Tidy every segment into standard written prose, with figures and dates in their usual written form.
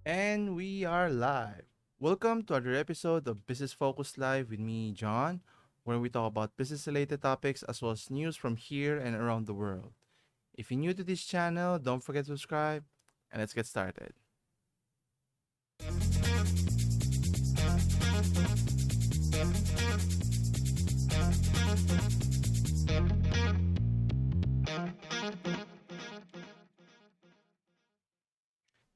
And we are live. Welcome to another episode of Business Focus Live with me, John, where we talk about business related topics as well as news from here and around the world. If you're new to this channel, don't forget to subscribe and let's get started.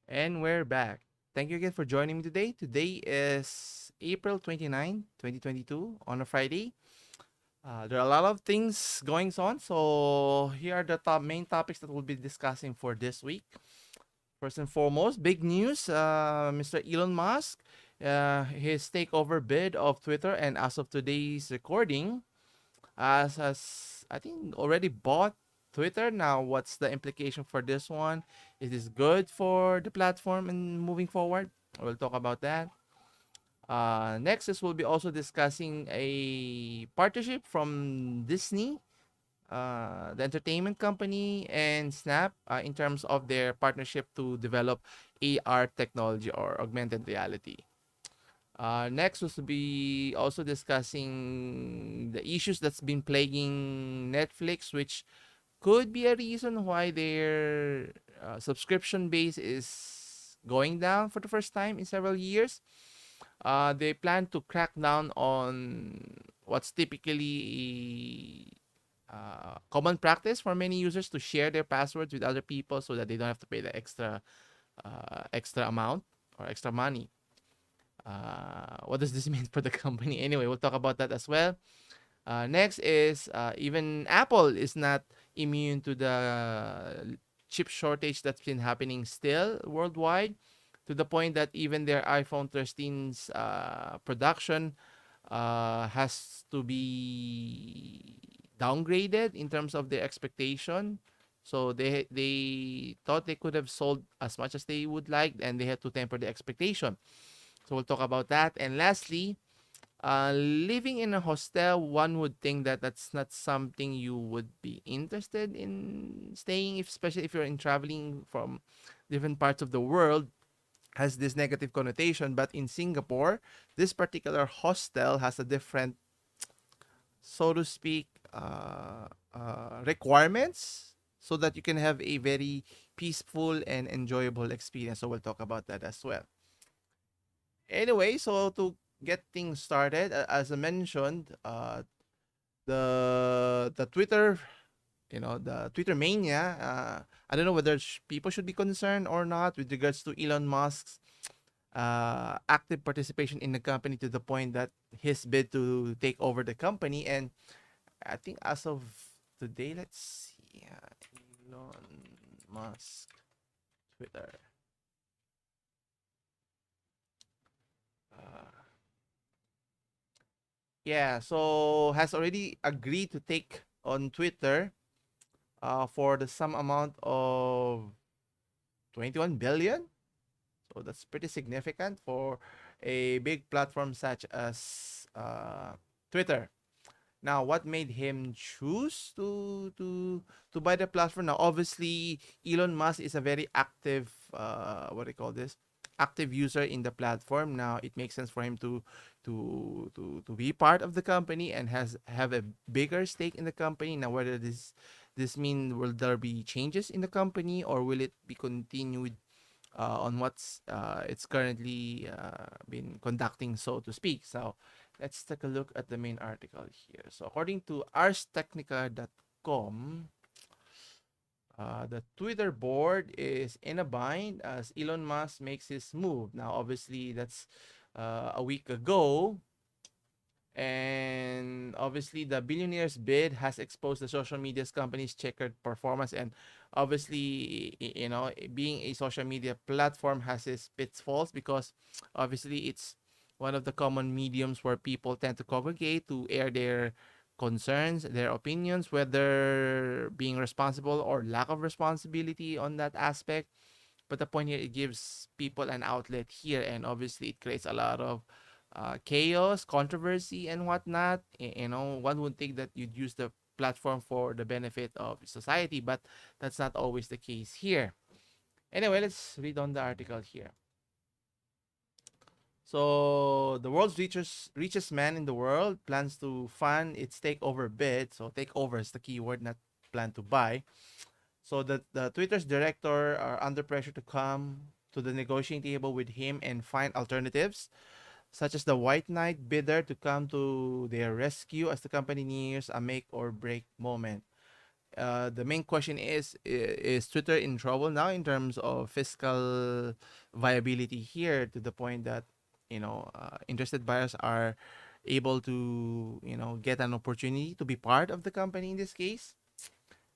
And we're back. Thank you again for joining me today. Today is April 29, 2022, on a Friday. There are a lot of things going on, so here are the main topics that we'll be discussing for this week. First and foremost, big news, Mr. Elon Musk, his takeover bid of Twitter, and as of today's recording, has I think already bought Twitter. Now, what's the implication for this one? Is this good for the platform and moving forward? We'll talk about that. Next is we'll be also discussing a partnership from Disney, the entertainment company, and Snap in terms of their partnership to develop AR technology or augmented reality. Next was to be also discussing the issues that's been plaguing Netflix, which could be a reason why their subscription base is going down for the first time in several years. They plan to crack down on what's typically common practice for many users to share their passwords with other people so that they don't have to pay the extra amount or extra money. What does this mean for the company? Anyway, we'll talk about that as well. Next is even Apple is not immune to the chip shortage that's been happening still worldwide, to the point that even their iPhone 13's production has to be downgraded in terms of their expectation. So they thought they could have sold as much as they would like, and they had to temper the expectation. So we'll talk about that. And lastly, living in a hostel, one would think that that's not something you would be interested in staying, if, especially if you're in traveling from different parts of the world, has this negative connotation. But in Singapore, this particular hostel has a different, so to speak, requirements so that you can have a very peaceful and enjoyable experience. So we'll talk about that as well. Anyway, so to get things started, as I mentioned, the Twitter, the Twitter mania. I don't know whether people should be concerned or not with regards to Elon Musk's active participation in the company, to the point that his bid to take over the company. And I think as of today, let's see, Elon Musk Twitter. Uh, yeah, so has already agreed to take on Twitter for the sum amount of 21 billion. So that's pretty significant for a big platform such as Twitter. Now, what made him choose to buy the platform? Now, obviously, Elon Musk is a very active, what do you call this? Active user in the platform. Now, it makes sense for him to be part of the company and have a bigger stake in the company. Now, whether this mean will there be changes in the company, or will it be continued on what's it's currently been conducting, so to speak. So let's take a look at the main article here. So according to arstechnica.com, the Twitter board is in a bind as Elon Musk makes his move. Now, obviously, that's a week ago. And obviously, the billionaire's bid has exposed the social media's company's checkered performance. And obviously, being a social media platform has its pitfalls, because obviously it's one of the common mediums where people tend to congregate to air their concerns, their opinions, whether being responsible or lack of responsibility on that aspect. But the point here, it gives people an outlet here, and obviously it creates a lot of chaos, controversy, and whatnot. One would think that you'd use the platform for the benefit of society, but that's not always the case here. Anyway, let's read on the article here. So the world's richest man in the world plans to fund its takeover bid. So takeover is the key word, not plan to buy. So the Twitter's director are under pressure to come to the negotiating table with him and find alternatives, such as the white knight bidder to come to their rescue as the company nears a make or break moment. The main question is Twitter in trouble now in terms of fiscal viability here, to the point that interested buyers are able to get an opportunity to be part of the company in this case.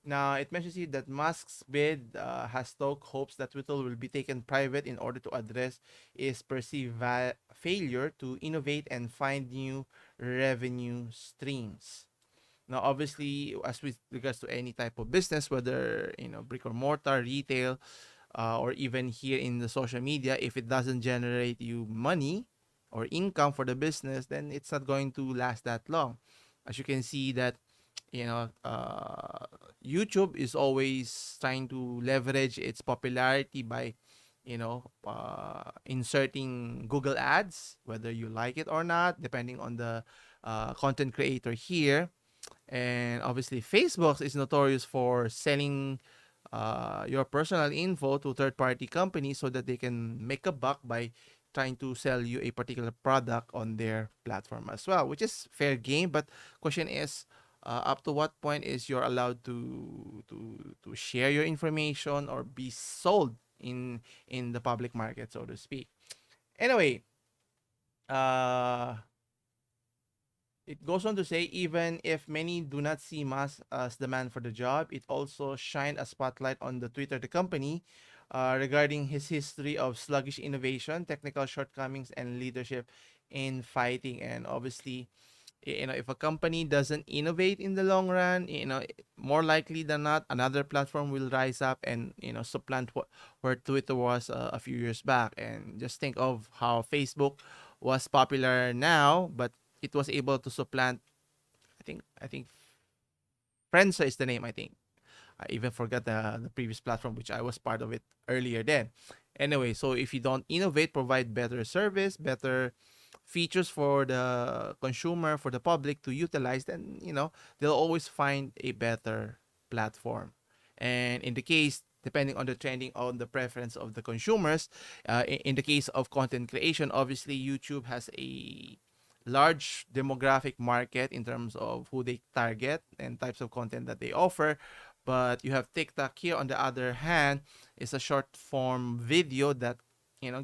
Now, it mentions here that Musk's bid has stoked hopes that Twitter will be taken private in order to address its perceived failure to innovate and find new revenue streams. Now, obviously, as with regards to any type of business, whether brick or mortar, retail, or even here in the social media, if it doesn't generate you money or income for the business, then it's not going to last that long. As you can see that YouTube is always trying to leverage its popularity by inserting Google ads, whether you like it or not, depending on the content creator here. And obviously, Facebook is notorious for selling your personal info to third-party companies so that they can make a buck by trying to sell you a particular product on their platform as well, which is fair game. But question is, up to what point is you're allowed to share your information or be sold in the public market, so to speak. Anyway, uh, it goes on to say, even if many do not see Musk as the man for the job, it also shined a spotlight on the Twitter, the company, regarding his history of sluggish innovation, technical shortcomings, and leadership in fighting. And obviously, if a company doesn't innovate in the long run, more likely than not, another platform will rise up and supplant where Twitter was a few years back. And just think of how Facebook was popular now, but it was able to supplant. I think Friendster is the name. I think I even forgot the previous platform, which I was part of it earlier then. Anyway, so if you don't innovate, provide better service, better features for the consumer, for the public to utilize, then they'll always find a better platform. And in the case, depending on the trending, on the preference of the consumers, in the case of content creation, obviously YouTube has a large demographic market in terms of who they target and types of content that they offer. But you have TikTok here, on the other hand, is a short form video that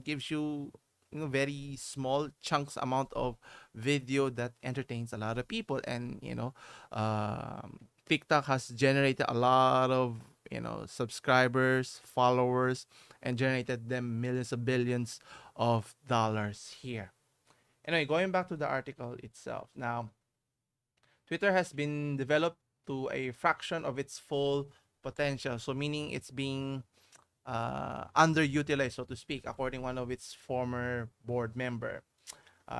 gives you very small chunks amount of video that entertains a lot of people. And TikTok has generated a lot of subscribers, followers, and generated them millions of billions of dollars here. Anyway, going back to the article itself. Now, Twitter has been developed to a fraction of its full potential. So meaning it's being underutilized, so to speak, according one of its former board member.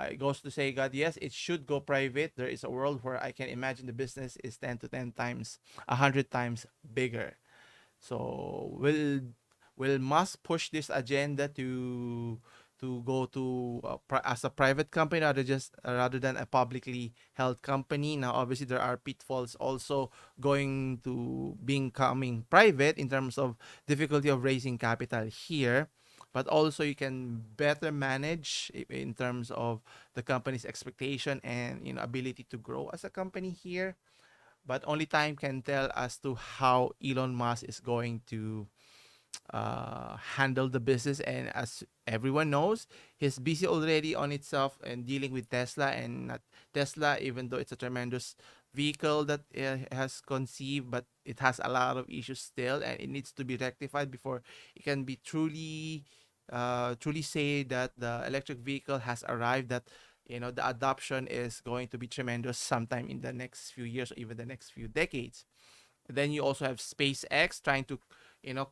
It goes to say, God, yes, it should go private. There is a world where I can imagine the business is 10 to 10 times, 100 times bigger. So will Musk push this agenda to go to as a private company rather than a publicly held company? Now, obviously, there are pitfalls also going to being coming private in terms of difficulty of raising capital here, but also you can better manage in terms of the company's expectation and ability to grow as a company here. But only time can tell as to how Elon Musk is going to handle the business. And as everyone knows, he's busy already on itself and dealing with Tesla. And not Tesla, even though it's a tremendous vehicle that has conceived, but it has a lot of issues still, and it needs to be rectified before it can be truly say that the electric vehicle has arrived, that the adoption is going to be tremendous sometime in the next few years or even the next few decades. Then you also have SpaceX trying to,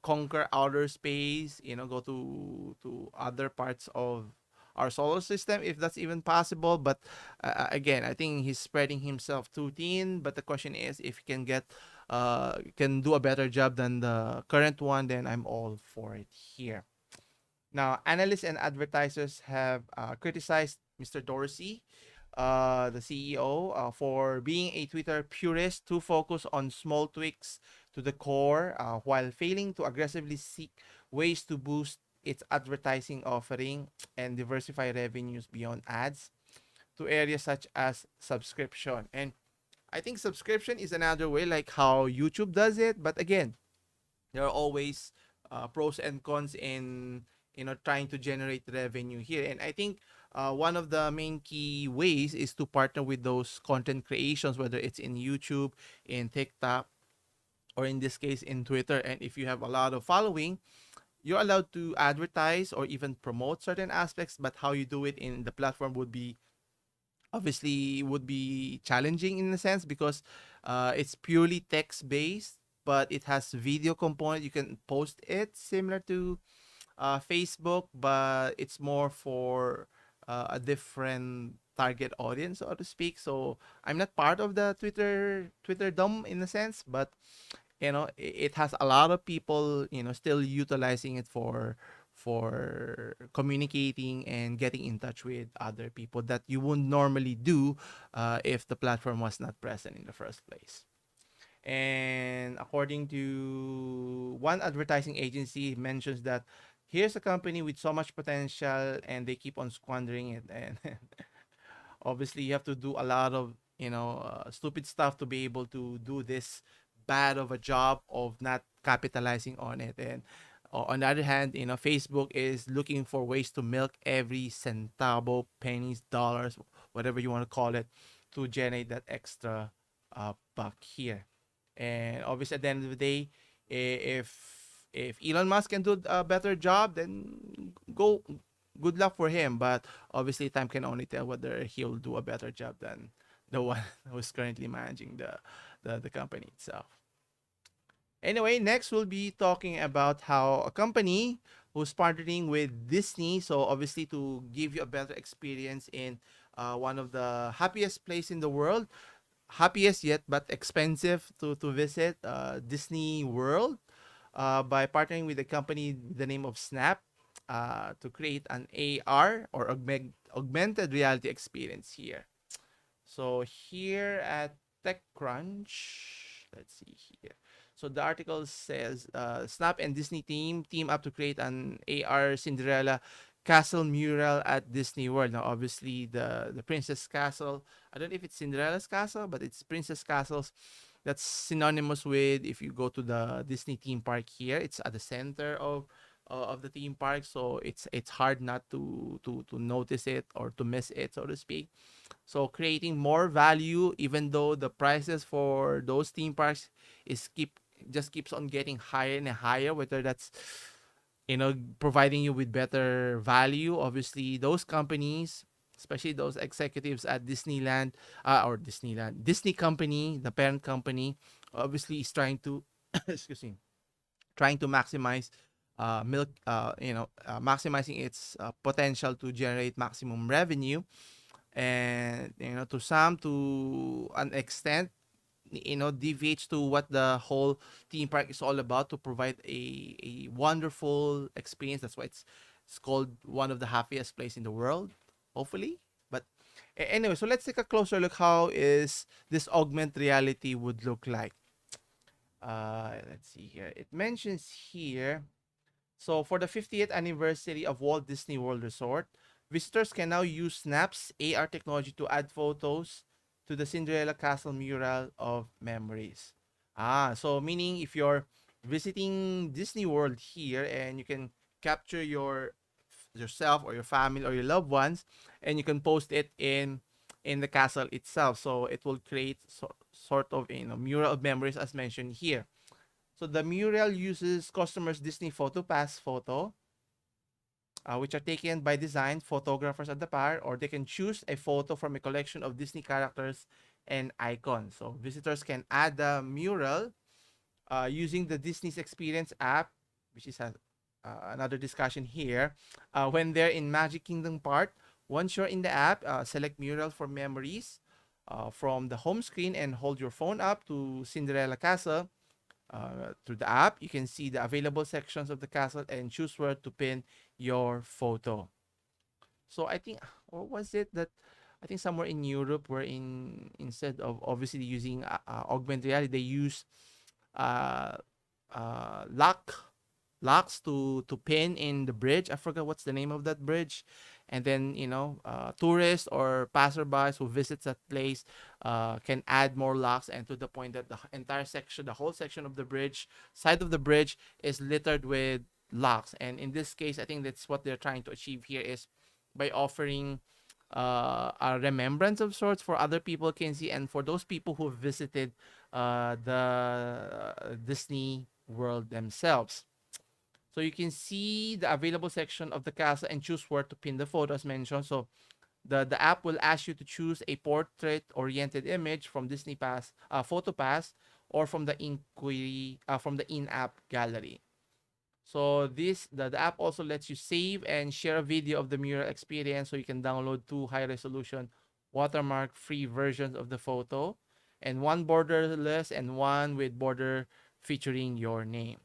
conquer outer space, go to other parts of our solar system, if that's even possible. But again, I think he's spreading himself too thin. But the question is, if he can do a better job than the current one, then I'm all for it here. Now, analysts and advertisers have criticized Mr. Dorsey, the CEO, for being a Twitter purist to focus on small tweaks to the core while failing to aggressively seek ways to boost its advertising offering and diversify revenues beyond ads to areas such as subscription. And I think subscription is another way, like how YouTube does it. But again, there are always pros and cons in trying to generate revenue here. And I think one of the main key ways is to partner with those content creations, whether it's in YouTube, in TikTok, or in this case in Twitter. And if you have a lot of following, you're allowed to advertise or even promote certain aspects, but how you do it in the platform would be obviously would be challenging in a sense because it's purely text based, but it has video component. You can post it similar to Facebook, but it's more for a different target audience, so to speak. So I'm not part of the Twitter dom in a sense, but it has a lot of people still utilizing it for communicating and getting in touch with other people that you wouldn't normally do if the platform was not present in the first place. And according to one advertising agency, mentions that here's a company with so much potential and they keep on squandering it. And obviously you have to do a lot of stupid stuff to be able to do this bad of a job of not capitalizing on it. And on the other hand, Facebook is looking for ways to milk every centavo, pennies, dollars, whatever you want to call it, to generate that extra buck here. And obviously, at the end of the day, if Elon Musk can do a better job, then go good luck for him. But obviously, time can only tell whether he'll do a better job than the one who's currently managing the company itself. Anyway, next we'll be talking about how a company who's partnering with Disney, so obviously to give you a better experience in one of the happiest place in the world, happiest yet but expensive to visit, Disney World, by partnering with a company with the name of Snap to create an AR or augmented reality experience here. So here at TechCrunch, let's see here. So the article says Snap and Disney team up to create an AR Cinderella castle mural at Disney World. Now, obviously, the Princess Castle. I don't know if it's Cinderella's castle, but it's Princess Castles. That's synonymous with if you go to the Disney theme park here. It's at the center of the theme park, so it's hard not to notice it or to miss it, so to speak. So creating more value, even though the prices for those theme parks is keeps on getting higher and higher. Whether that's providing you with better value, obviously those companies, especially those executives at Disneyland or Disney company, the parent company, obviously is trying to excuse me, trying to maximize maximizing its potential to generate maximum revenue. And to some, to an extent, deviates to what the whole theme park is all about, to provide a wonderful experience. That's why it's called one of the happiest place in the world, hopefully. But anyway, so let's take a closer look how is this augmented reality would look like. Let's see here. It mentions here, so for the 50th anniversary of Walt Disney World Resort, visitors can now use Snap's AR technology to add photos to the Cinderella Castle mural of memories. So meaning if you're visiting Disney World here and you can capture yourself or your family or your loved ones, and you can post it in the castle itself. So it will create sort of mural of memories as mentioned here. So the mural uses customers' Disney Photo Pass photo, which are taken by design photographers at the park, or they can choose a photo from a collection of Disney characters and icons. So visitors can add the mural using the Disney's Experience app, which is another discussion here. When they're in Magic Kingdom Park, once you're in the app, select Mural for Memories from the home screen and hold your phone up to Cinderella Castle. Through the app, you can see the available sections of the castle and choose where to pin your photo. So I think, or was it that I think somewhere in Europe, where instead of obviously using augmented reality, they use uh, locks to pin in the bridge. I forgot what's the name of that bridge. And then, tourists or passerbys who visits that place can add more locks, and to the point that the entire section, the whole section of the bridge, side of the bridge, is littered with locks. And in this case, I think that's what they're trying to achieve here, is by offering a remembrance of sorts for other people can see, and for those people who visited the Disney World themselves. So you can see the available section of the castle and choose where to pin the photo as mentioned. So the app will ask you to choose a portrait-oriented image from Disney Pass, Photo Pass, or from the in-app gallery. So the app also lets you save and share a video of the mural experience, so you can download two high-resolution watermark-free versions of the photo, and one borderless and one with border featuring your name.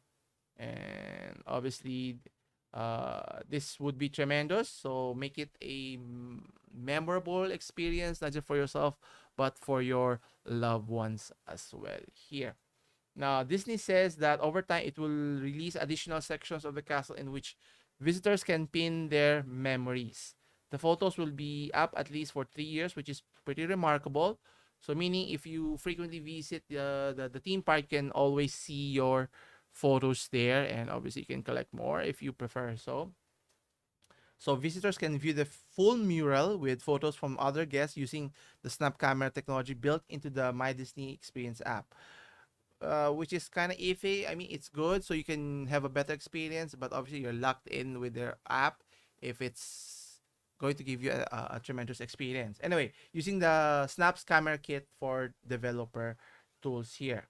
And obviously, this would be tremendous. So make it a memorable experience, not just for yourself, but for your loved ones as well here. Now, Disney says that over time it will release additional sections of the castle in which visitors can pin their memories. The photos will be up at least for 3 years, which is pretty remarkable. So, meaning if you frequently visit the theme park, you can always see your photos there, and obviously you can collect more if you prefer so. So, visitors can view the full mural with photos from other guests using the Snap Camera technology built into the My Disney Experience app. Which is kind of iffy. I mean, it's good, so you can have a better experience, but obviously you're locked in with their app if it's going to give you a tremendous experience. Anyway, using the Snap's camera kit for developer tools here.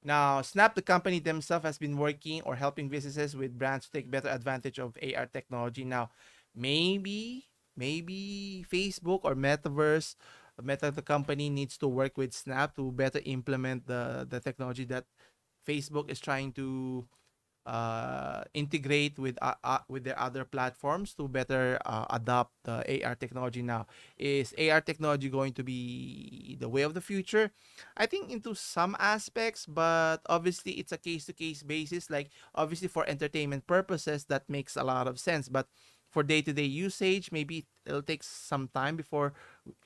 Now, Snap, the company themselves, has been working or helping businesses with brands to take better advantage of AR technology. Now, maybe Facebook or Meta, the company, needs to work with Snap to better implement the technology that Facebook is trying to integrate with their other platforms to better adopt the AR technology. Now, is AR technology going to be the way of the future? I think into some aspects, but obviously it's a case to case basis. Like, obviously for entertainment purposes, that makes a lot of sense, but for day-to-day usage, maybe it'll take some time before,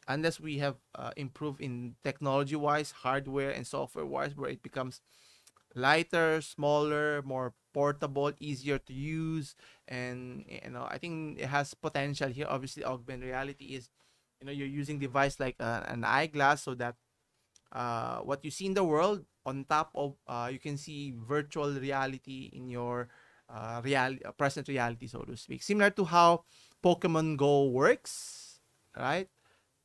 unless we have improved in technology wise, hardware and software wise, where it becomes lighter, smaller, more portable, easier to use. And I think it has potential here. Obviously, augmented reality is, you're using device like an eyeglass, so that what you see in the world, on top of, you can see virtual reality in your present reality, so to speak, similar to how Pokemon Go works, right?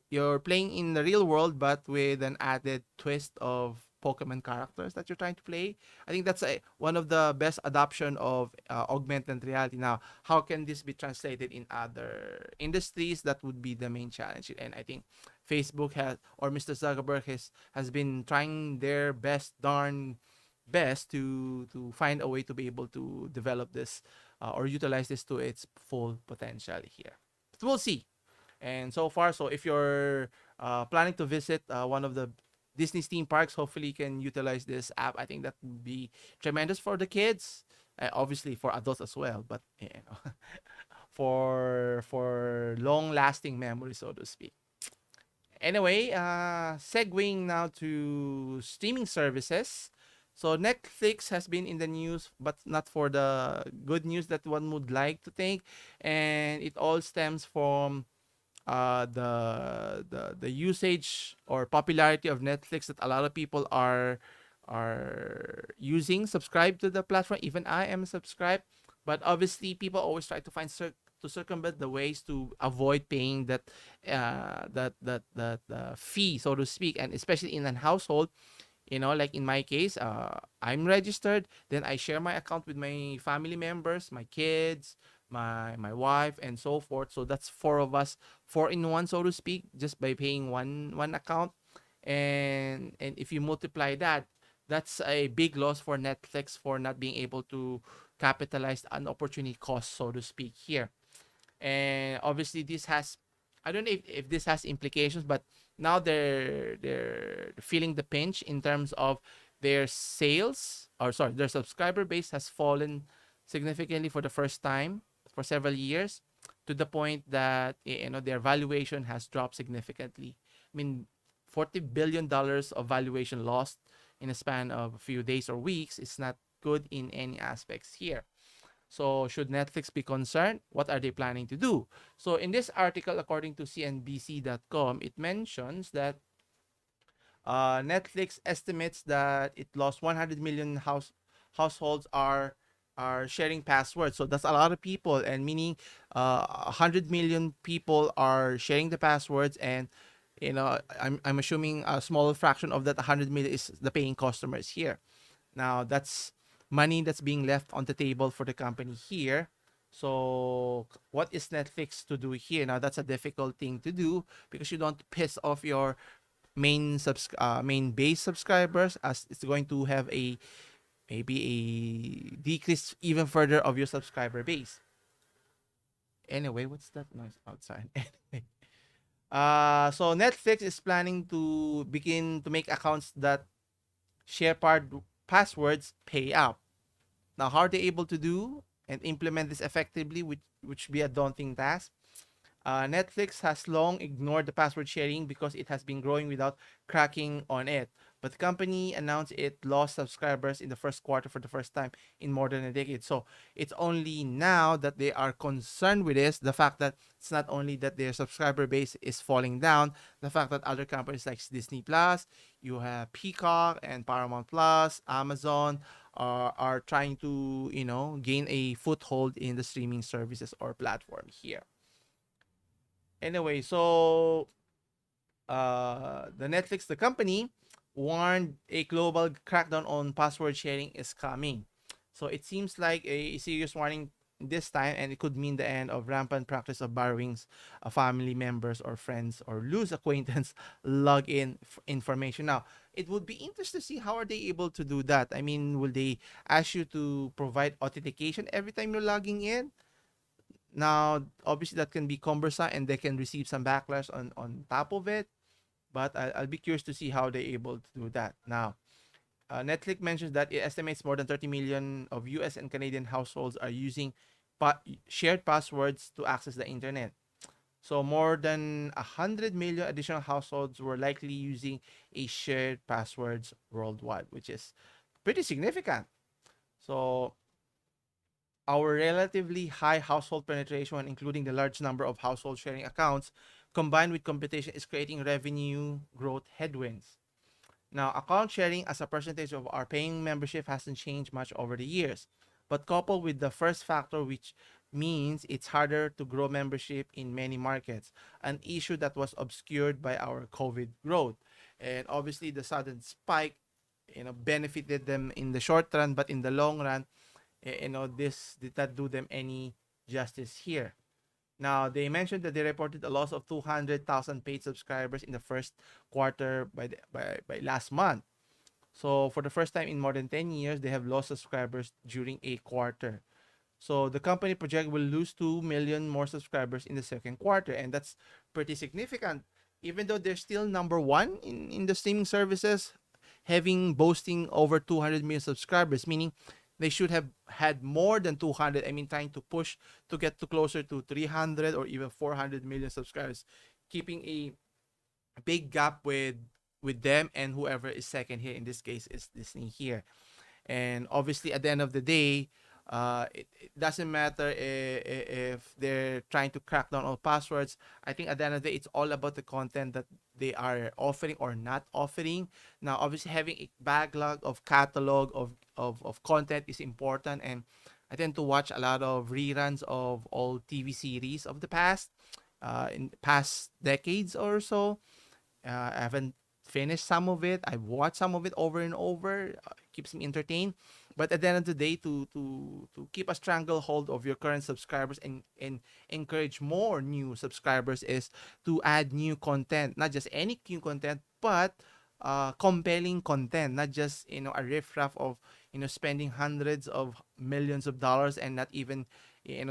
You're playing in the real world, but with an added twist of Pokemon characters that you're trying to play. I think that's one of the best adoption of augmented reality. Now, how can this be translated in other industries? That would be the main challenge. And I think Facebook has, or Mr. Zuckerberg has been trying their best, darn best, to find a way to be able to develop this or utilize this to its full potential here. But we'll see. And so far, so if you're planning to visit one of the Disney's theme parks, hopefully you can utilize this app. I think that would be tremendous for the kids, obviously for adults as well, but for long lasting memories, so to speak. Anyway, segueing now to streaming services. So Netflix has been in the news, but not for the good news that one would like to think, and it all stems from the usage or popularity of Netflix, that a lot of people are using, subscribe to the platform. Even I am subscribed, but obviously people always try to find to circumvent the ways to avoid paying that fee, so to speak, and especially in a household. Like in my case, I'm registered, then I share my account with my family members, my kids, my wife, and so forth. So that's four of us, four in one, so to speak, just by paying one account. And if you multiply that, that's a big loss for Netflix for not being able to capitalized an opportunity cost, so to speak, here. And obviously this has, I don't know if this has implications, but now they're feeling the pinch in terms of their sales, or sorry, their subscriber base has fallen significantly for the first time for several years, to the point that their valuation has dropped significantly. I mean, $40 billion of valuation lost in a span of a few days or weeks is not good in any aspects here. So, should Netflix be concerned? What are they planning to do? So, in this article, according to CNBC.com, it mentions that Netflix estimates that it lost 100 million households are sharing passwords. So that's a lot of people, and meaning 100 million people are sharing the passwords, and I'm assuming a small fraction of that 100 million is the paying customers here. Now that's money that's being left on the table for the company here. So what is Netflix to do here? Now that's a difficult thing to do, because you don't piss off your main base subscribers, as it's going to have a maybe a decrease even further of your subscriber base. Anyway, what's that noise outside? Anyway, so Netflix is planning to begin to make accounts that share passwords pay up. Now, how are they able to do and implement this effectively, which be a daunting task? Netflix has long ignored the password sharing because it has been growing without cracking on it. But the company announced it lost subscribers in the first quarter for the first time in more than a decade. So it's only now that they are concerned with this. The fact that it's not only that their subscriber base is falling down, the fact that other companies like Disney Plus, you have Peacock and Paramount Plus, Amazon are trying to gain a foothold in the streaming services or platform here. Anyway, so the company, warned a global crackdown on password sharing is coming. So it seems like a serious warning this time, and it could mean the end of rampant practice of borrowing family members or friends or loose acquaintance login information. Now, it would be interesting to see how are they able to do that. I mean, will they ask you to provide authentication every time you're logging in? Now, obviously, that can be cumbersome, and they can receive some backlash on top of it. But I'll be curious to see how they're able to do that. Now, Netflix mentions that it estimates more than 30 million of US and Canadian households are using shared passwords to access the internet. So more than 100 million additional households were likely using a shared passwords worldwide, which is pretty significant. So our relatively high household penetration, including the large number of household sharing accounts, combined with competition, is creating revenue growth headwinds. Now, account sharing as a percentage of our paying membership hasn't changed much over the years, but coupled with the first factor, which means it's harder to grow membership in many markets, an issue that was obscured by our COVID growth. And obviously, the sudden spike, benefited them in the short run, but in the long run, this did not do them any justice here. Now, they mentioned that they reported a loss of 200,000 paid subscribers in the first quarter by last month. So, for the first time in more than 10 years, they have lost subscribers during a quarter. So, the company project will lose 2 million more subscribers in the second quarter, and that's pretty significant. Even though they're still number one in the streaming services, having boasting over 200 million subscribers, meaning they should have had more than 200. I mean, trying to push to get to closer to 300 or even 400 million subscribers, keeping a big gap with them and whoever is second here. In this case, is Disney here. And obviously, at the end of the day, it doesn't matter if they're trying to crack down on passwords. I think at the end of the day, it's all about the content that they are offering or not offering. Now, obviously, having a backlog of catalog of content is important, and I tend to watch a lot of reruns of old TV series of the past, in past decades or so. I haven't finished some of it. I've watched some of it over and over. Keeps me entertained. But at the end of the day, to keep a stranglehold of your current subscribers and encourage more new subscribers is to add new content. Not just any new content, but compelling content. Not just a riffraff of spending hundreds of millions of dollars and not even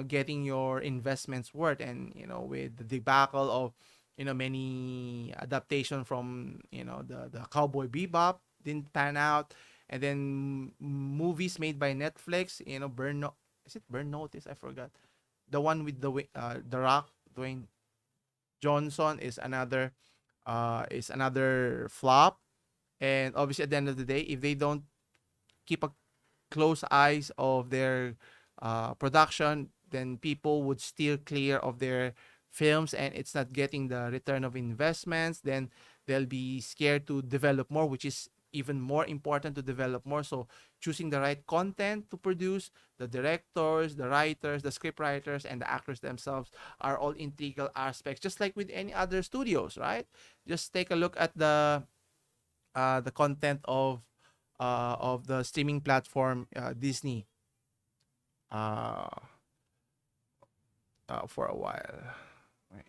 getting your investments worth. And with the debacle of many adaptation from the Cowboy Bebop didn't pan out, and then movies made by Netflix, is it Burn Notice? I forgot. The one with the Rock, Dwayne Johnson, is another flop. And obviously, at the end of the day, if they don't keep a close eyes of their production, then people would steer clear of their films, and it's not getting the return of investments. Then they'll be scared to develop more, which is even more important, to develop more. So choosing the right content to produce, the directors, the writers, the script writers, and the actors themselves are all integral aspects, just like with any other studios, right? Just take a look at the content of the streaming platform Disney uh, for a while. Right.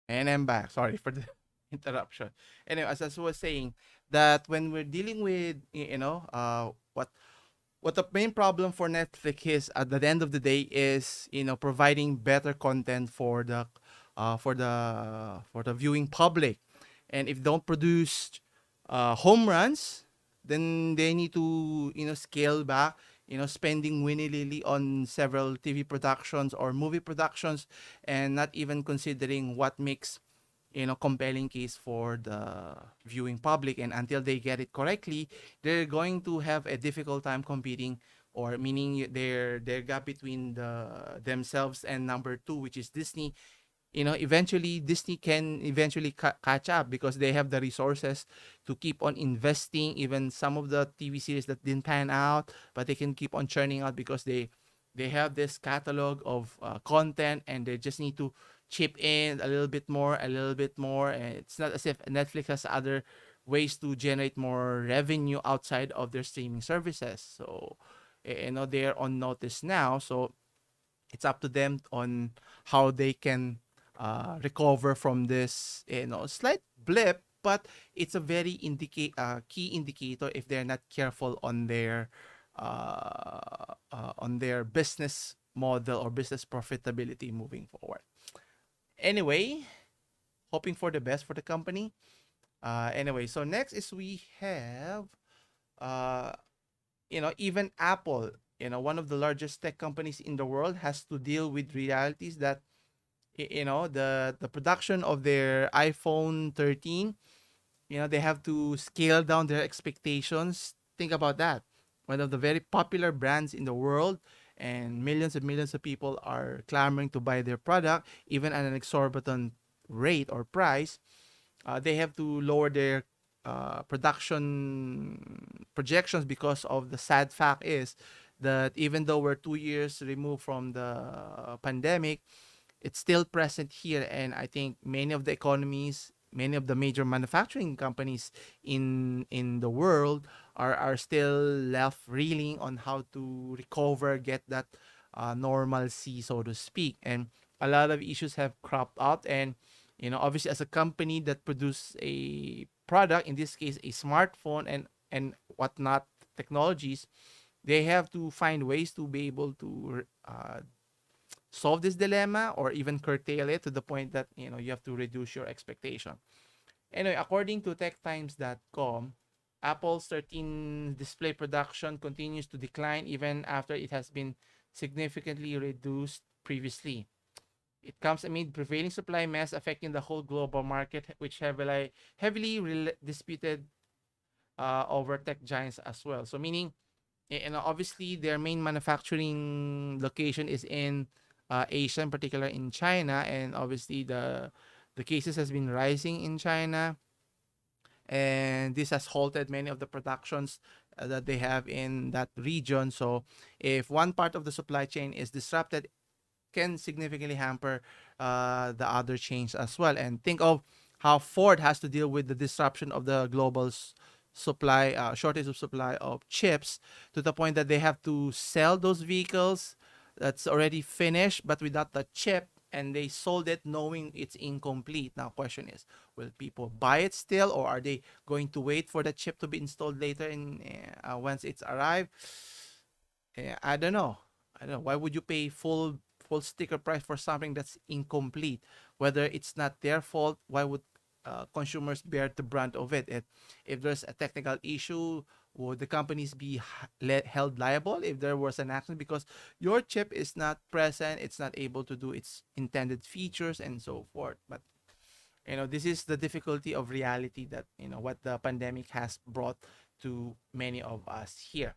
And I'm back. Sorry for the interruption. Anyway, as I was saying, that when we're dealing with what the main problem for Netflix is at the end of the day is providing better content for the viewing public. And if don't produce home runs, then they need to scale back, spending willy-nilly on several TV productions or movie productions, and not even considering what makes compelling case for the viewing public. And until they get it correctly, they're going to have a difficult time competing, or meaning their gap between themselves and number two, which is Disney. Eventually Disney can eventually catch up, because they have the resources to keep on investing even some of the TV series that didn't pan out, but they can keep on churning out because they have this catalog of content, and they just need to chip in a little bit more. And it's not as if Netflix has other ways to generate more revenue outside of their streaming services. So they're on notice now, so it's up to them on how they can recover from this slight blip. But it's a very key indicator if they're not careful on their business model or business profitability moving forward. Anyway, hoping for the best for the company. Anyway, so next is we have uh, even Apple, one of the largest tech companies in the world, has to deal with realities that the production of their iPhone 13, they have to scale down their expectations. Think about that. One of the very popular brands in the world, and millions and millions of people are clamoring to buy their product, even at an exorbitant rate or price. They have to lower their production projections, because of the sad fact is that even though we're 2 years removed from the pandemic, it's still present here. And I think many of the major manufacturing companies in the world are still left reeling on how to recover, get that normalcy, so to speak. And a lot of issues have cropped up. And obviously, as a company that produce a product, in this case a smartphone and whatnot technologies, they have to find ways to be able to solve this dilemma, or even curtail it to the point that you have to reduce your expectation. Anyway, according to techtimes.com, Apple's 13 display production continues to decline even after it has been significantly reduced previously. It comes amid prevailing supply mess affecting the whole global market, which heavily disputed over tech giants as well. So meaning And obviously their main manufacturing location is in Asia, in particular in China, and obviously the cases has been rising in China, and this has halted many of the productions that they have in that region. So if one part of the supply chain is disrupted, can significantly hamper the other chains as well. And think of how Ford has to deal with the disruption of the global supply, shortage of supply of chips, to the point that they have to sell those vehicles that's already finished but without the chip, and they sold it knowing it's incomplete. Now question is, will people buy it still, or are they going to wait for the chip to be installed later in once it's arrived? I don't know. I don't know. Why would you pay full sticker price for something that's incomplete? Whether it's not their fault, why would consumers bear the brunt of it? If there's a technical issue, would the companies be held liable if there was an accident because your chip is not present, it's not able to do its intended features and so forth? But this is the difficulty of reality that what the pandemic has brought to many of us here.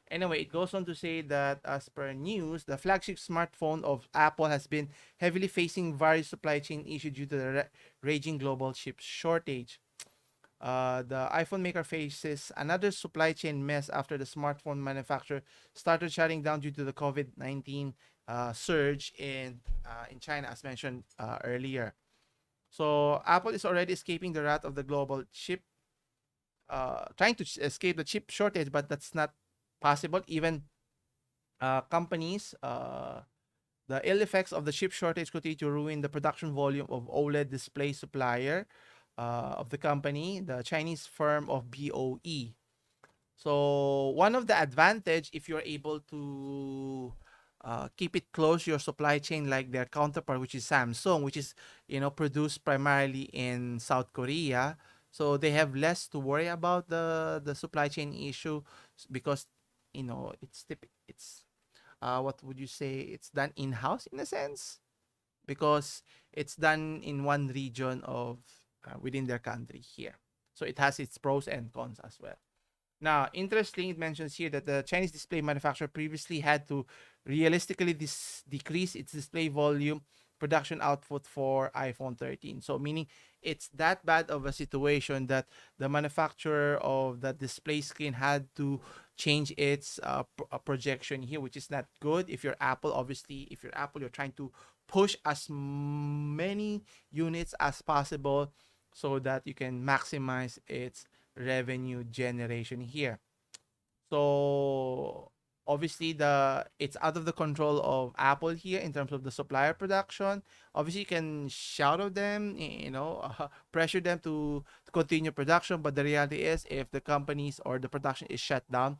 Anyway, it goes on to say that as per news, the flagship smartphone of Apple has been heavily facing various supply chain issues due to the raging global chip shortage. The iPhone maker faces another supply chain mess after the smartphone manufacturer started shutting down due to the COVID-19 surge in China, as mentioned earlier. So Apple is already escaping the wrath of the global chip, trying to escape the chip shortage, but that's not possible. Even companies, the ill effects of the chip shortage continue to ruin the production volume of OLED display supplier of the company, the Chinese firm of BOE. So one of the advantage, if you're able to keep it close your supply chain like their counterpart, which is Samsung, which is produced primarily in South Korea. So they have less to worry about the supply chain issue because it's what would you say, it's done in house in a sense, because it's done in one region of within their country here. So it has its pros and cons as well. Now, interesting, it mentions here that the Chinese display manufacturer previously had to realistically decrease its display volume production output for iPhone 13. So, meaning it's that bad of a situation that the manufacturer of the display screen had to change its projection here, which is not good. If you're Apple, obviously, if you're Apple, you're trying to push as many units as possible so that you can maximize its revenue generation here. So obviously it's out of the control of Apple here in terms of the supplier production. Obviously you can shout at them, pressure them to continue production, but the reality is if the companies or the production is shut down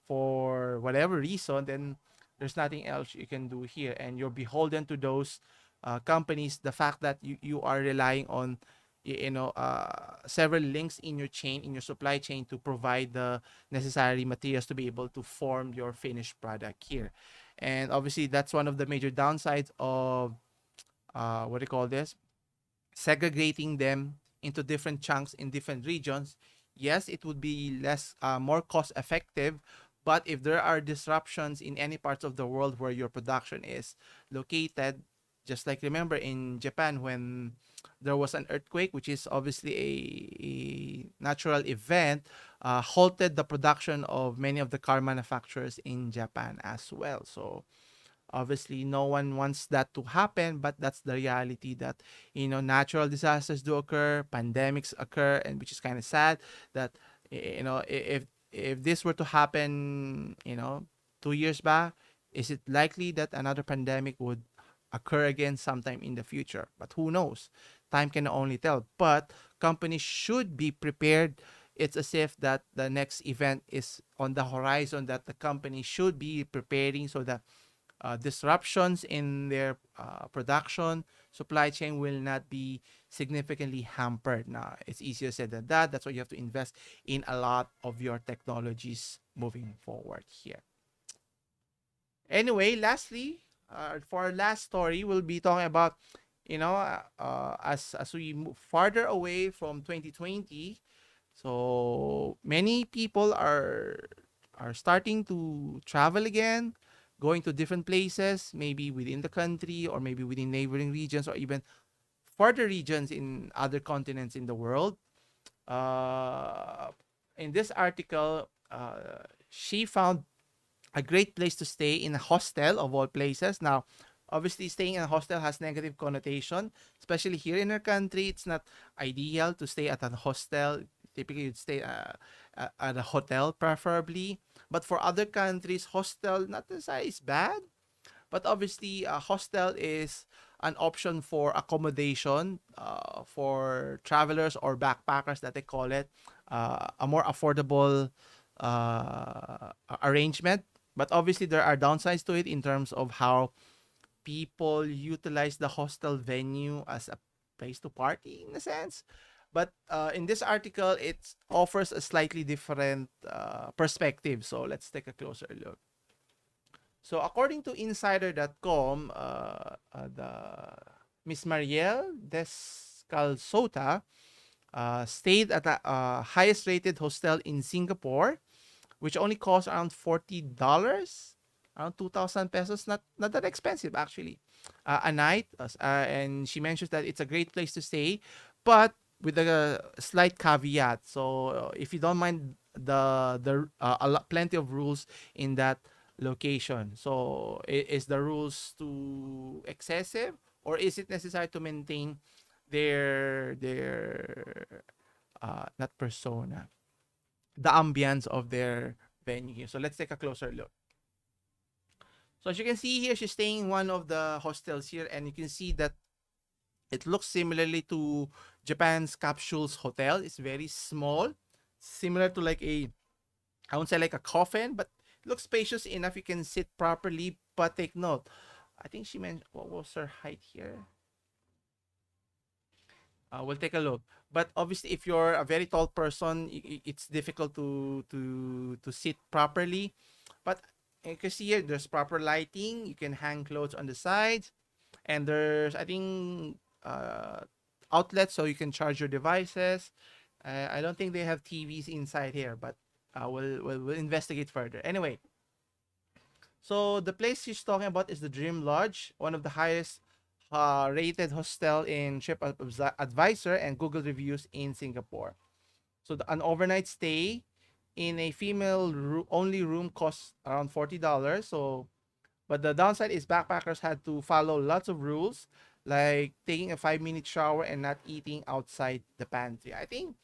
for whatever reason, then there's nothing else you can do here, and you're beholden to those companies. The fact that you are relying on several links in your chain, in your supply chain, to provide the necessary materials to be able to form your finished product here. And obviously that's one of the major downsides of what do you call this, segregating them into different chunks in different regions. Yes, it would be more cost effective, but if there are disruptions in any parts of the world where your production is located, just like remember in Japan when there was an earthquake, which is obviously a natural event, halted the production of many of the car manufacturers in Japan as well. So obviously no one wants that to happen, but that's the reality that natural disasters do occur, pandemics occur, and which is kind of sad that if this were to happen 2 years back, is it likely that another pandemic would occur again sometime in the future? But who knows, time can only tell. But companies should be prepared. It's as if that the next event is on the horizon, that the company should be preparing so that disruptions in their production supply chain will not be significantly hampered. Now, it's easier said than that. That's why you have to invest in a lot of your technologies moving forward here. Anyway, lastly, for our last story, we'll be talking about, as we move farther away from 2020, so many people are are starting to travel again, going to different places, maybe within the country or maybe within neighboring regions or even further regions in other continents in the world. Uh, in this article, she found a great place to stay in a hostel of all places. Now, obviously, staying in a hostel has negative connotation, especially here in our country. It's not ideal to stay at a hostel. Typically, you'd stay at a hotel, preferably. But for other countries, hostel not necessarily is bad. But obviously, a hostel is an option for accommodation for travelers or backpackers that they call it, a more affordable arrangement. But obviously, there are downsides to it in terms of how people utilize the hostel venue as a place to party in a sense. But in this article, it offers a slightly different perspective. So let's take a closer look. So according to insider.com, the Miss Marielle Descalzota stayed at the highest rated hostel in Singapore, which only costs around $40, around 2,000 pesos. Not that expensive actually, a night. And she mentions that it's a great place to stay, but with a slight caveat. So if you don't mind plenty of rules in that location. So is the rules too excessive, or is it necessary to maintain their not persona, the ambience of their venue here? So let's take a closer look. So as you can see here, she's staying in one of the hostels here, and you can see that it looks similarly to Japan's Capsules Hotel. It's very small, similar to like I won't say like a coffin, but it looks spacious enough. You can sit properly, but take note. I think she mentioned, what was her height here? We'll take a look. But obviously, if you're a very tall person, it's difficult to sit properly. But you can see here, there's proper lighting. You can hang clothes on the sides, and there's, I think, outlets so you can charge your devices. I don't think they have TVs inside here, but we'll investigate further. Anyway, so the place she's talking about is the Dream Lodge, one of the highest rated hostel in TripAdvisor and Google reviews in Singapore. So an overnight stay in a only room costs around $40. So, but the downside is backpackers had to follow lots of rules, like taking a 5-minute shower and not eating outside the pantry. I think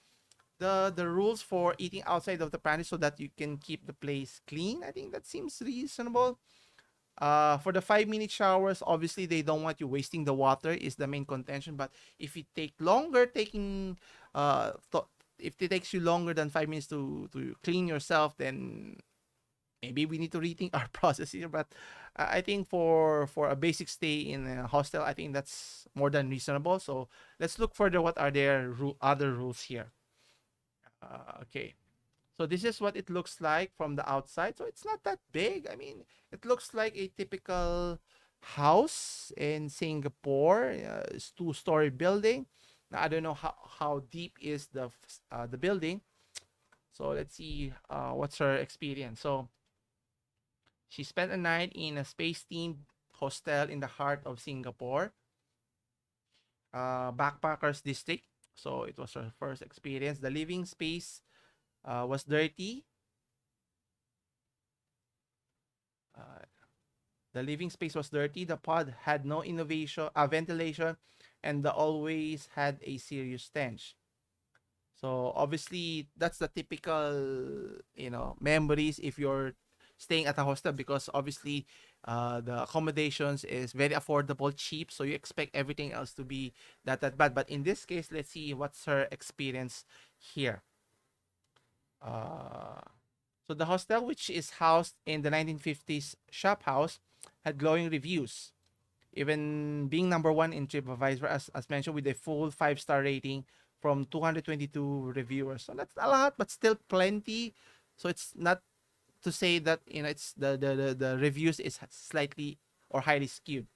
the rules for eating outside of the pantry so that you can keep the place clean, I think that seems reasonable. For the 5-minute showers, obviously they don't want you wasting the water is the main contention. But if it take longer, if it takes you longer than 5 minutes to clean yourself, then maybe we need to rethink our process here. But I think for a basic stay in a hostel, I think that's more than reasonable. So let's look further. What are their other rules here? Okay. So this is what it looks like from the outside. So it's not that big. I mean, it looks like a typical house in Singapore. It's two-story building. Now I don't know how deep is the building. So let's see what's her experience. So she spent a night in a space-themed hostel in the heart of Singapore, backpackers district. So it was her first experience. The living space was dirty. Uh, the living space was dirty. The pod had no ventilation, and the always had a serious stench. So obviously, that's the typical, memories if you're staying at a hostel, because obviously, the accommodations is very affordable, cheap. So you expect everything else to be that bad. But in this case, let's see what's her experience here. Uh, so the hostel, which is housed in the 1950s shop house, had glowing reviews, even being number one in TripAdvisor, as mentioned, with a full 5-star rating from 222 reviewers. So that's a lot, but still plenty. So it's not to say that it's the reviews is slightly or highly skewed.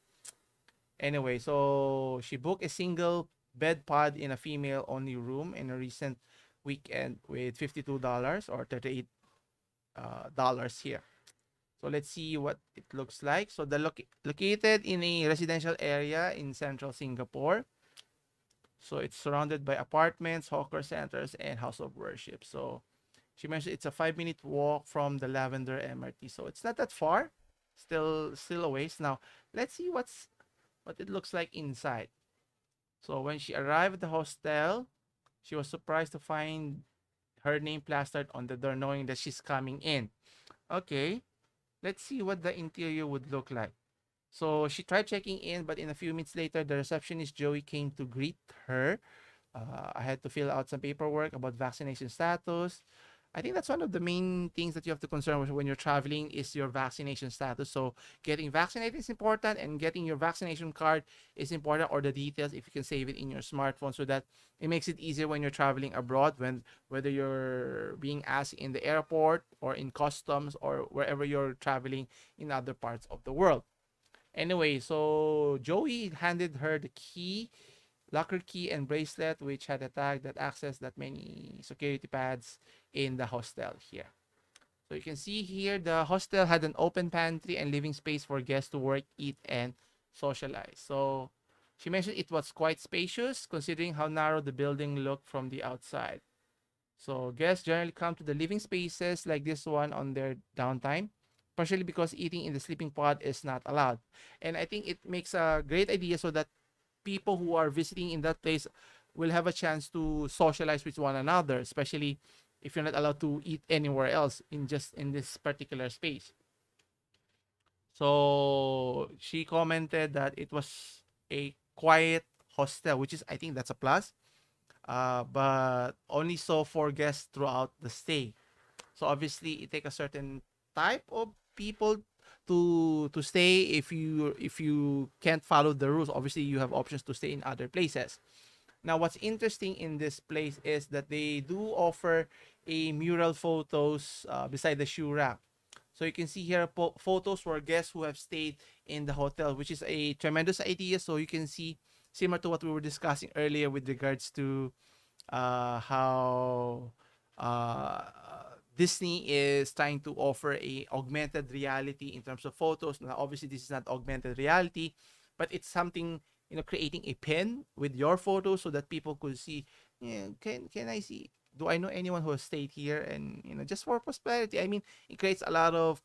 Anyway, so she booked a single bed pod in a female only room in a recent weekend with $52 or 38 dollars here. So let's see what it looks like. So located in a residential area in central Singapore. So it's surrounded by apartments, hawker centers, and house of worship. So she mentioned it's a 5 minute walk from the Lavender MRT. So it's not that far. Still a ways. Now let's see what it looks like inside. So when she arrived at the hostel, she was surprised to find her name plastered on the door, knowing that she's coming in. Okay, let's see what the interior would look like. So she tried checking in, but in a few minutes later, the receptionist Joey came to greet her. I had to fill out some paperwork about vaccination status. I think that's one of the main things that you have to concern with when you're traveling is your vaccination status. So getting vaccinated is important, and getting your vaccination card is important, or the details if you can save it in your smartphone, so that it makes it easier when you're traveling abroad, when whether you're being asked in the airport or in customs or wherever you're traveling in other parts of the world. Anyway, so Joey handed her the key, locker key and bracelet, which had a tag that accessed that many security pads in the hostel here. So you can see here the hostel had an open pantry and living space for guests to work, eat, and socialize. So she mentioned it was quite spacious considering how narrow the building looked from the outside. So guests generally come to the living spaces like this one on their downtime, partially because eating in the sleeping pod is not allowed. And I think it makes a great idea so that people who are visiting in that place will have a chance to socialize with one another, especially if you're not allowed to eat anywhere else in just in this particular space. So she commented that it was a quiet hostel, which is I think that's a plus. But only so for guests throughout the stay. So obviously it takes a certain type of people to stay. If you can't follow the rules, obviously you have options to stay in other places. Now what's interesting in this place is that they do offer a mural photos beside the shoe rack. So you can see here photos for guests who have stayed in the hotel, which is a tremendous idea. So you can see similar to what we were discussing earlier with regards to how uh, Disney is trying to offer a augmented reality in terms of photos. Now, obviously, this is not augmented reality, but it's something, creating a pin with your photos so that people could see. Yeah, can I see? Do I know anyone who has stayed here? And just for prosperity. I mean, it creates a lot of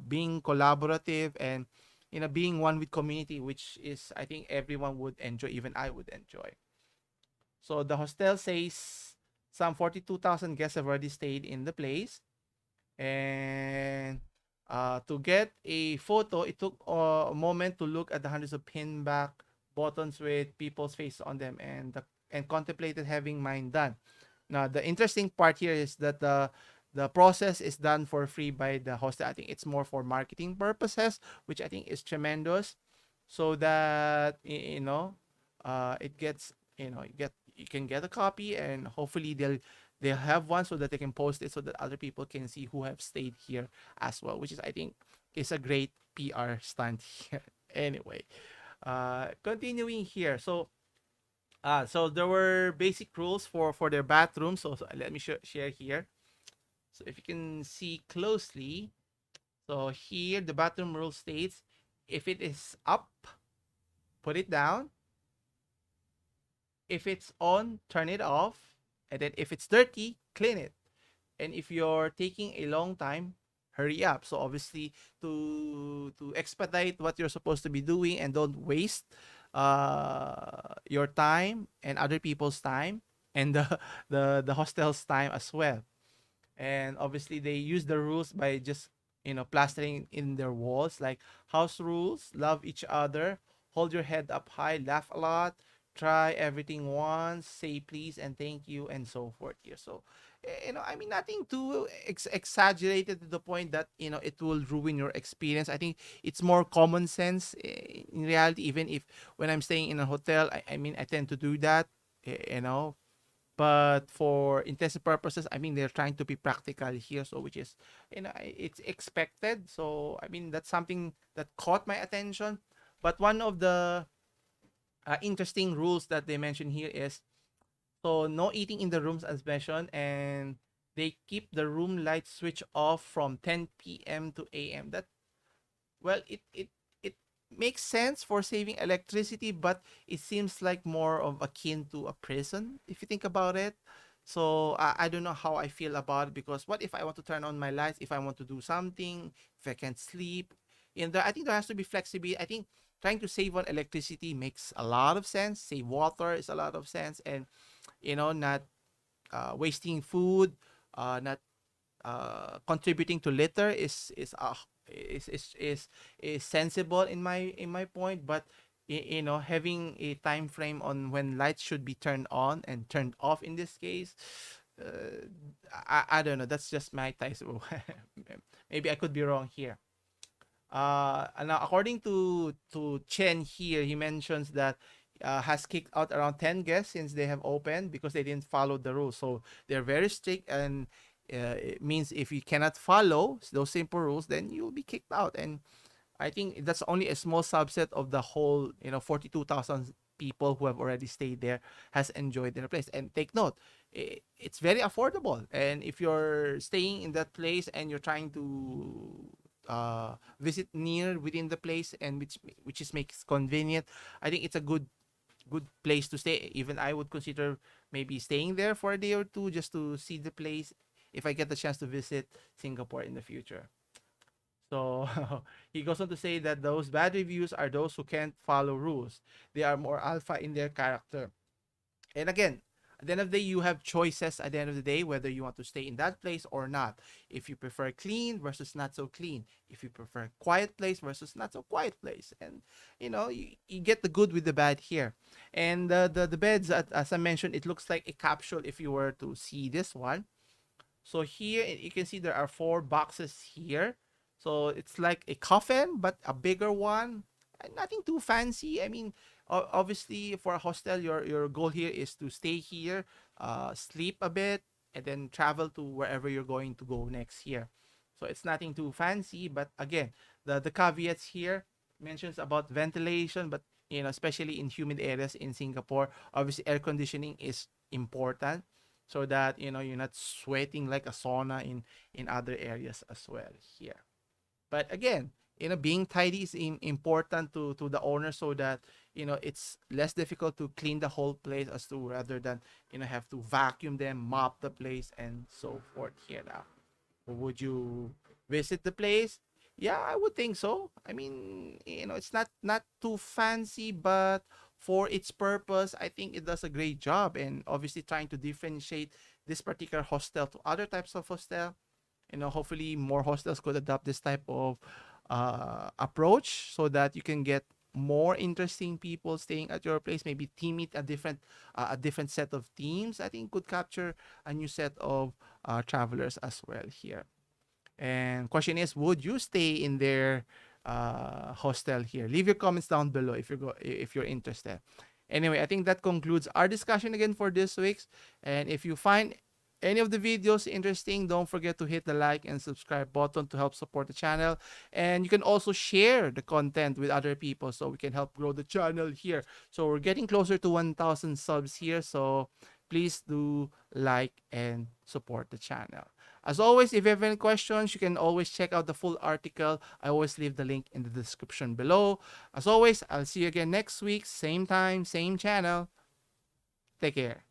being collaborative and being one with community, which is I think everyone would enjoy. Even I would enjoy. So the hostel says some 42,000 guests have already stayed in the place. And to get a photo, it took a moment to look at the hundreds of pin back buttons with people's faces on them and contemplated having mine done. Now, the interesting part here is that the process is done for free by the hostel. I think it's more for marketing purposes, which I think is tremendous, so that it gets you can get a copy, and hopefully they'll have one so that they can post it so that other people can see who have stayed here as well, which is I think is a great PR stunt here. Anyway, continuing here. So there were basic rules for their bathroom. So let me share here. So if you can see closely, so here the bathroom rule states, if it is up, put it down. If it's on, turn it off. And then if it's dirty, clean it. And if you're taking a long time, hurry up. So obviously to expedite what you're supposed to be doing and don't waste your time and other people's time and the hostel's time as well. And obviously they use the rules by just plastering in their walls, like house rules: love each other, hold your head up high, laugh a lot, try everything once, say please and thank you, and so forth here. So I mean, nothing too exaggerated to the point that it will ruin your experience. I think it's more common sense in reality. Even if when I'm staying in a hotel, I mean, I tend to do that, but for intensive purposes, I mean, they're trying to be practical here, so which is it's expected. So I mean, that's something that caught my attention. But one of the interesting rules that they mention here is, so no eating in the rooms as mentioned, and they keep the room light switch off from 10 p.m. to a.m. That, well, it makes sense for saving electricity, but it seems like more of akin to a prison if you think about it. So I don't know how I feel about it, because what if I want to turn on my lights, if I want to do something, if I can't sleep? I think there has to be flexibility. I think trying to save on electricity makes a lot of sense. Save water is a lot of sense, and not wasting food, not contributing to litter is sensible in my point. But having a time frame on when lights should be turned on and turned off in this case, uh, I don't know, that's just my taste. Maybe I could be wrong here. Now, according to Chen here, he mentions that has kicked out around 10 guests since they have opened because they didn't follow the rules. So they're very strict, and it means if you cannot follow those simple rules, then you'll be kicked out. And I think that's only a small subset of the whole, 42,000 people who have already stayed there has enjoyed their place. And take note, it's very affordable. And if you're staying in that place and you're trying to visit near within the place, and which is makes convenient, I think it's a good place to stay. Even I would consider maybe staying there for a day or two just to see the place if I get the chance to visit Singapore in the future. So he goes on to say that those bad reviews are those who can't follow rules. They are more alpha in their character. And again, at the end of the day, you have choices at the end of the day whether you want to stay in that place or not. If you prefer clean versus not so clean. If you prefer quiet place versus not so quiet place. And, you get the good with the bad here. And the beds, as I mentioned, it looks like a capsule if you were to see this one. So here you can see there are 4 boxes here. So it's like a coffin, but a bigger one. And nothing too fancy. I mean, obviously for a hostel, your goal here is to stay here, sleep a bit, and then travel to wherever you're going to go next here. So it's nothing too fancy, but again, the caveats here mentions about ventilation, but especially in humid areas in Singapore, obviously air conditioning is important so that you're not sweating like a sauna in other areas as well here. But again, being tidy is important to the owner, so that it's less difficult to clean the whole place as to rather than have to vacuum them, mop the place, and so forth here. Now, would you visit the place? Yeah, I would think so. I mean, it's not too fancy, but for its purpose, I think it does a great job. And obviously, trying to differentiate this particular hostel to other types of hostel. Hopefully more hostels could adopt this type of approach, so that you can get more interesting people staying at your place. Maybe team it a different set of teams. I think could capture a new set of travelers as well here. And question is, would you stay in their hostel here? Leave your comments down below if you're interested. Anyway, I think that concludes our discussion again for this week's. And if you find any of the videos interesting, don't forget to hit the like and subscribe button to help support the channel. And you can also share the content with other people so we can help grow the channel here. So we're getting closer to 1,000 subs here. So please do like and support the channel. As always, if you have any questions, you can always check out the full article. I always leave the link in the description below. As always, I'll see you again next week. Same time, same channel. Take care.